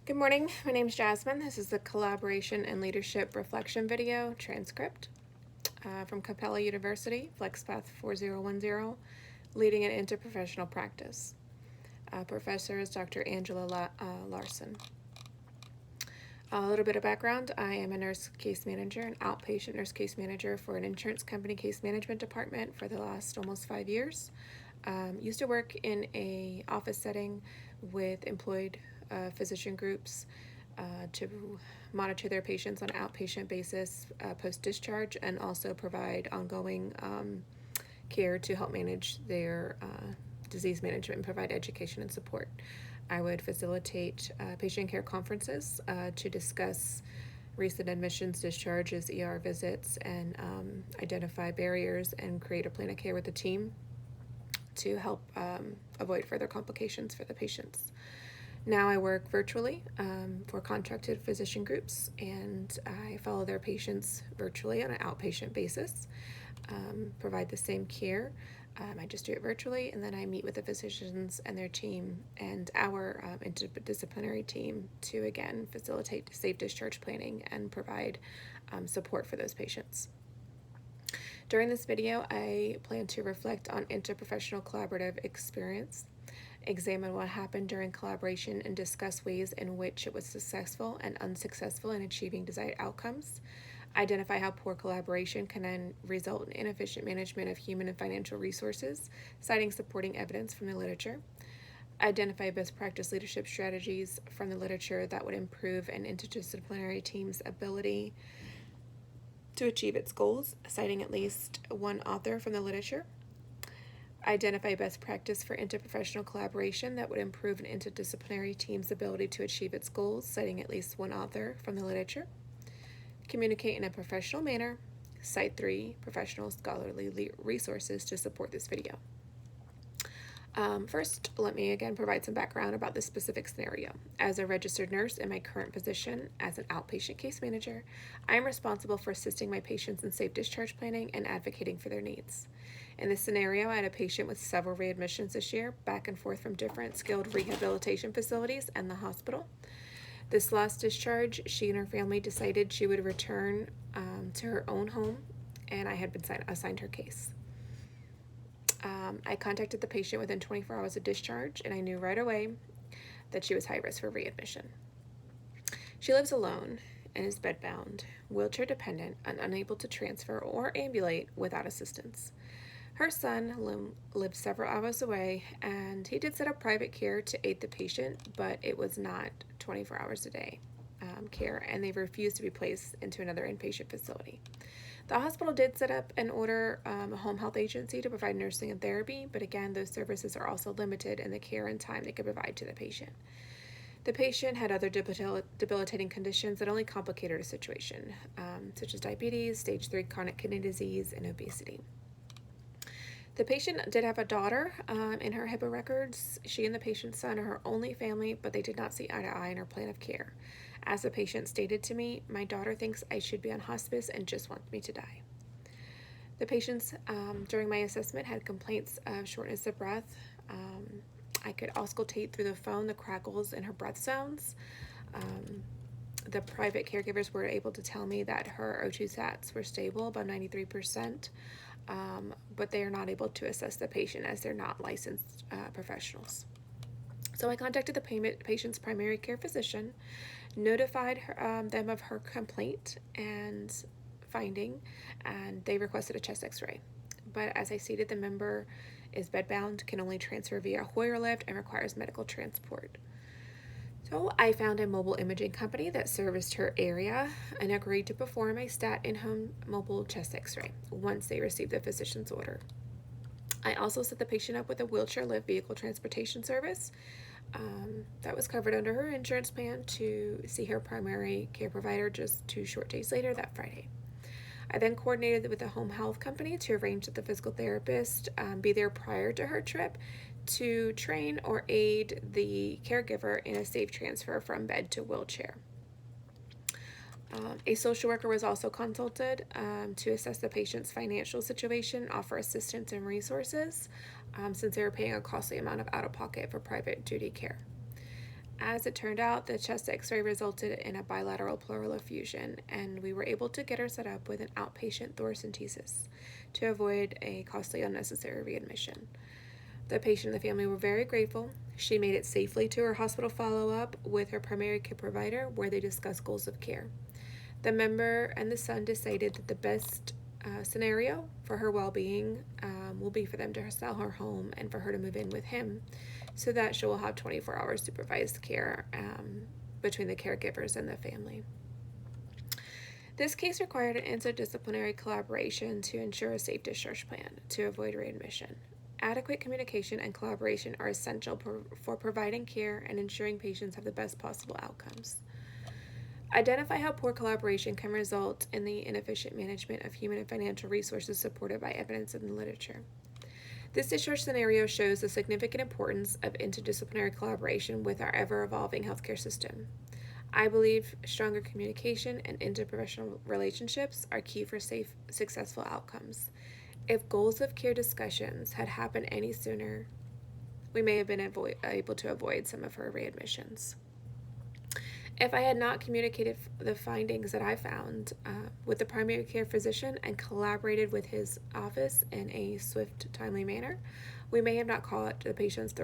Good morning, my name is Jasmine. This is the Collaboration and Leadership Reflection video transcript from Capella University, FlexPath 4010, Leading an Interprofessional Practice. Professor is Dr. Angela Larson. A little bit of background: I am a nurse case manager, an outpatient nurse case manager for an insurance company case management department for the last almost 5 years. Used to work in a office setting with employed physician groups to monitor their patients on an outpatient basis post-discharge, and also provide ongoing care to help manage their disease management and provide education and support. I would facilitate patient care conferences to discuss recent admissions, discharges, ER visits, and identify barriers and create a plan of care with the team to help avoid further complications for the patients. Now I work virtually for contracted physician groups, and I follow their patients virtually on an outpatient basis, provide the same care. I just do it virtually, and then I meet with the physicians and their team and our interdisciplinary team to, again, facilitate safe discharge planning and provide support for those patients. During this video, I plan to reflect on interprofessional collaborative experience, examine what happened during collaboration, and discuss ways in which it was successful and unsuccessful in achieving desired outcomes. Identify how poor collaboration can then result in inefficient management of human and financial resources, citing supporting evidence from the literature. Identify best practice leadership strategies from the literature that would improve an interdisciplinary team's ability to achieve its goals, citing at least one author from the literature. Identify best practice for interprofessional collaboration that would improve an interdisciplinary team's ability to achieve its goals, citing at least one author from the literature. Communicate in a professional manner. Cite 3 professional scholarly resources to support this video. First, let me again provide some background about this specific scenario. As a registered nurse in my current position as an outpatient case manager, I am responsible for assisting my patients in safe discharge planning and advocating for their needs. In this scenario, I had a patient with several readmissions this year, back and forth from different skilled rehabilitation facilities and the hospital. This last discharge, she and her family decided she would return to her own home, and I had been assigned her case. I contacted the patient within 24 hours of discharge, and I knew right away that she was high risk for readmission. She lives alone and is bedbound, wheelchair dependent, and unable to transfer or ambulate without assistance. Her son lived several hours away, and he did set up private care to aid the patient, but it was not 24 hours a day care, and they refused to be placed into another inpatient facility. The hospital did set up and order a home health agency to provide nursing and therapy, but again, those services are also limited in the care and time they could provide to the patient. The patient had other debilitating conditions that only complicated her situation, such as diabetes, stage 3 chronic kidney disease, and obesity. The patient did have a daughter in her HIPAA records. She and the patient's son are her only family, but they did not see eye to eye in her plan of care. As the patient stated to me, "My daughter thinks I should be on hospice and just wants me to die." The patients during my assessment had complaints of shortness of breath. I could auscultate through the phone the crackles in her breath sounds. The private caregivers were able to tell me that her O2 sats were stable, above 93%, but they are not able to assess the patient as they're not licensed professionals. So I contacted the patient's primary care physician, notified them of her complaint and finding, and they requested a chest x-ray. But as I stated, the member is bedbound, can only transfer via Hoyer lift, and requires medical transport. So I found a mobile imaging company that serviced her area and agreed to perform a stat in-home mobile chest x-ray once they received the physician's order. I also set the patient up with a wheelchair lift vehicle transportation service that was covered under her insurance plan to see her primary care provider just 2 short days later, that Friday. I then coordinated with the home health company to arrange that the physical therapist be there prior to her trip to train or aid the caregiver in a safe transfer from bed to wheelchair. A social worker was also consulted to assess the patient's financial situation, offer assistance and resources, since they were paying a costly amount of out-of-pocket for private duty care. As it turned out, the chest x-ray resulted in a bilateral pleural effusion, and we were able to get her set up with an outpatient thoracentesis to avoid a costly unnecessary readmission. The patient and the family were very grateful. She made it safely to her hospital follow-up with her primary care provider, where they discussed goals of care. The member and the son decided that the best scenario for her well-being will be for them to sell her home and for her to move in with him, so that she will have 24-hour supervised care between the caregivers and the family. This case required an interdisciplinary collaboration to ensure a safe discharge plan to avoid readmission. Adequate communication and collaboration are essential for providing care and ensuring patients have the best possible outcomes. Identify how poor collaboration can result in the inefficient management of human and financial resources supported by evidence in the literature. This discharge scenario shows the significant importance of interdisciplinary collaboration with our ever-evolving healthcare system. I believe stronger communication and interprofessional relationships are key for safe, successful outcomes. If goals of care discussions had happened any sooner, we may have been able to avoid some of her readmissions. If I had not communicated the findings that I found with the primary care physician and collaborated with his office in a swift, timely manner, we may have not caught the patient's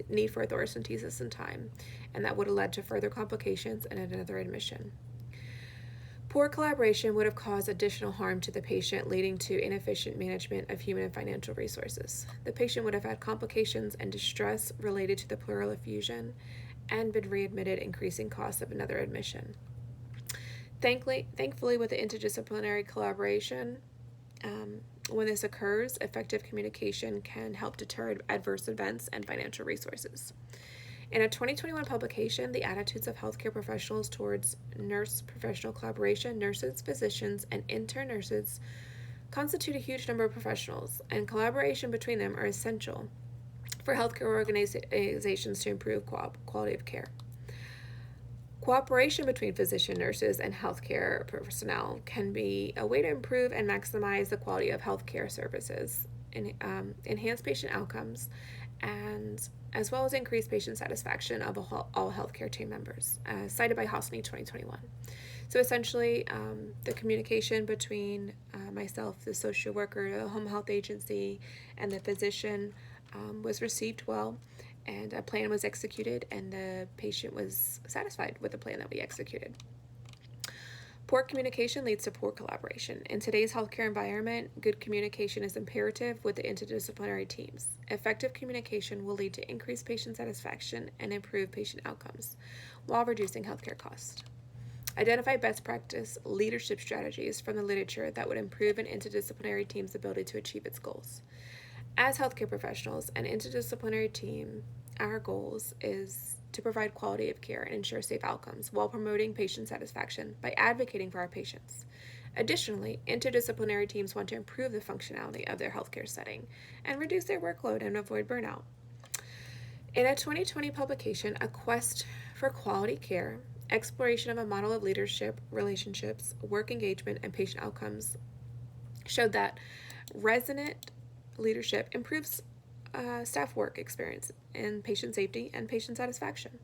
need for a thoracentesis in time, and that would have led to further complications and another admission. Poor collaboration would have caused additional harm to the patient, leading to inefficient management of human and financial resources. The patient would have had complications and distress related to the pleural effusion and been readmitted, increasing costs of another admission. Thankfully, with the interdisciplinary collaboration, when this occurs, effective communication can help deter adverse events and financial resources. In a 2021 publication, The Attitudes of Healthcare Professionals Towards Nurse-Professional Collaboration, nurses, physicians, and intern nurses constitute a huge number of professionals, and collaboration between them are essential for healthcare organizations to improve quality of care. Cooperation between physician, nurses, and healthcare personnel can be a way to improve and maximize the quality of healthcare services, and enhance patient outcomes, and as well as increase patient satisfaction of all healthcare team members, cited by Hosny 2021. So essentially, the communication between myself, the social worker, the home health agency, and the physician was received well, and a plan was executed, and the patient was satisfied with the plan that we executed. Poor communication leads to poor collaboration. In today's healthcare environment, good communication is imperative with the interdisciplinary teams. Effective communication will lead to increased patient satisfaction and improved patient outcomes, while reducing healthcare costs. Identify best practice leadership strategies from the literature that would improve an interdisciplinary team's ability to achieve its goals. As healthcare professionals, an interdisciplinary team, our goals is to provide quality of care and ensure safe outcomes while promoting patient satisfaction by advocating for our patients. Additionally, interdisciplinary teams want to improve the functionality of their healthcare setting and reduce their workload and avoid burnout. In a 2020 publication, A Quest for Quality Care, Exploration of a Model of Leadership, Relationships, Work Engagement, and Patient Outcomes showed that resonant leadership improves staff work experience and patient safety and patient satisfaction.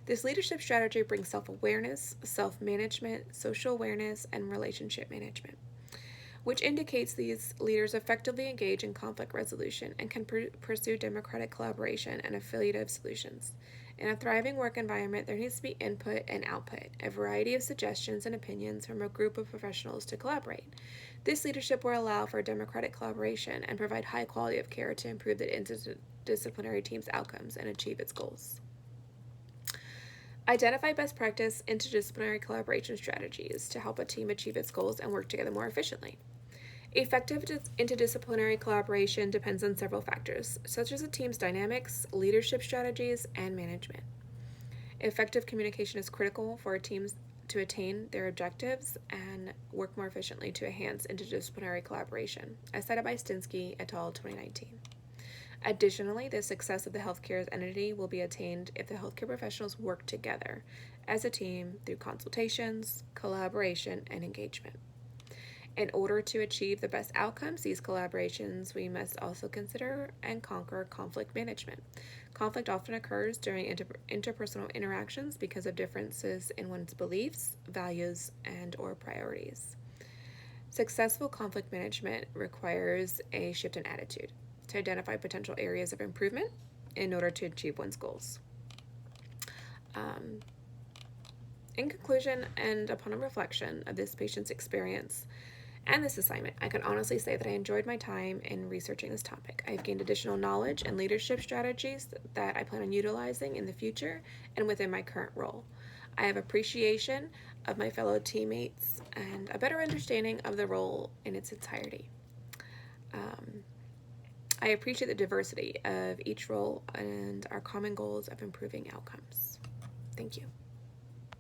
This leadership strategy brings self-awareness, self-management, social awareness, and relationship management, which indicates these leaders effectively engage in conflict resolution and can pursue democratic collaboration and affiliative solutions. In a thriving work environment, there needs to be input and output, a variety of suggestions and opinions from a group of professionals to collaborate. This leadership will allow for democratic collaboration and provide high quality of care to improve the interdisciplinary team's outcomes and achieve its goals. Identify best practice interdisciplinary collaboration strategies to help a team achieve its goals and work together more efficiently. Effective interdisciplinary collaboration depends on several factors, such as a team's dynamics, leadership strategies, and management. Effective communication is critical for teams to attain their objectives and work more efficiently to enhance interdisciplinary collaboration, as cited by Stinsky et al. 2019. Additionally, the success of the healthcare entity will be attained if the healthcare professionals work together as a team through consultations, collaboration, and engagement. In order to achieve the best outcomes, these collaborations, we must also consider and conquer conflict management. Conflict often occurs during interpersonal interactions because of differences in one's beliefs, values, and or priorities. Successful conflict management requires a shift in attitude to identify potential areas of improvement in order to achieve one's goals. In conclusion, and upon a reflection of this patient's experience and this assignment, I can honestly say that I enjoyed my time in researching this topic. I've gained additional knowledge and leadership strategies that I plan on utilizing in the future and within my current role. I have appreciation of my fellow teammates and a better understanding of the role in its entirety. I appreciate the diversity of each role and our common goals of improving outcomes. Thank you.